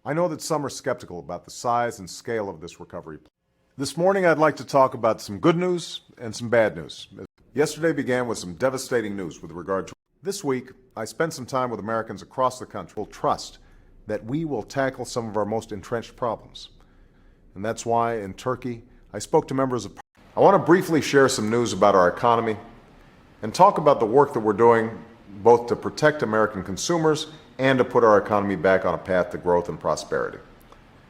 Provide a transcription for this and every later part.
I know that some are skeptical about the size and scale of this recovery plan. This morning, I'd like to talk about some good news and some bad news. Yesterday began with some devastating news with regard to this week. I spent some time with Americans across the country who will trust that we will tackle some of our most entrenched problems. And that's why in Turkey, I spoke to members of Parliament. I want to briefly share some news about our economy and talk about the work that we're doing both to protect American consumers and to put our economy back on a path to growth and prosperity.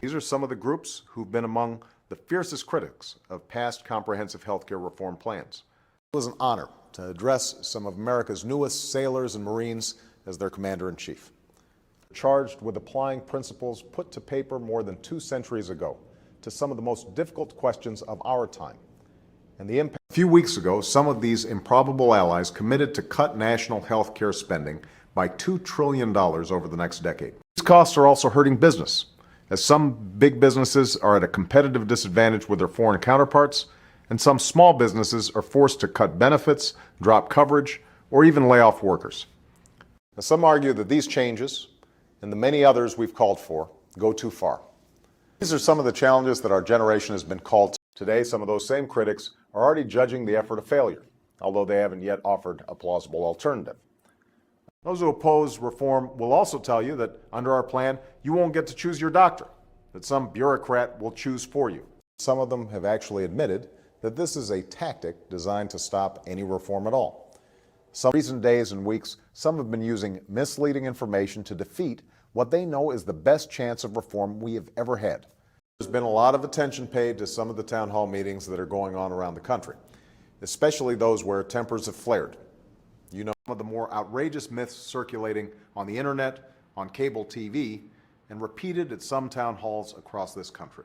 These are some of the groups who've been among the fiercest critics of past comprehensive health care reform plans. It was an honor to address some of America's newest sailors and Marines as their commander-in-chief. Charged with applying principles put to paper more than 2 centuries ago to some of the most difficult questions of our time. And the impact. A few weeks ago, some of these improbable allies committed to cut national health care spending by $2 trillion over the next decade. These costs are also hurting business, as some big businesses are at a competitive disadvantage with their foreign counterparts, and some small businesses are forced to cut benefits, drop coverage, or even lay off workers. Now, some argue that these changes, and the many others we've called for, go too far. These are some of the challenges that our generation has been called to. Today, some of those same critics are already judging the effort a failure, although they haven't yet offered a plausible alternative. Those who oppose reform will also tell you that under our plan, you won't get to choose your doctor, that some bureaucrat will choose for you. Some of them have actually admitted that this is a tactic designed to stop any reform at all. Some recent days and weeks, some have been using misleading information to defeat what they know is the best chance of reform we have ever had. There's been a lot of attention paid to some of the town hall meetings that are going on around the country, especially those where tempers have flared. You know some of the more outrageous myths circulating on the internet, on cable TV, and repeated at some town halls across this country.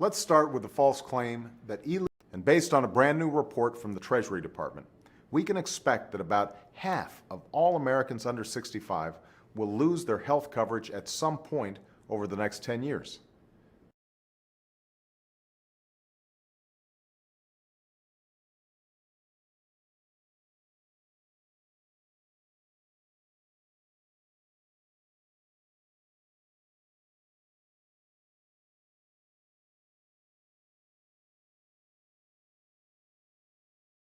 Let's start with the false claim that and based on a brand new report from the Treasury Department, we can expect that about half of all Americans under 65 will lose their health coverage at some point over the next 10 years.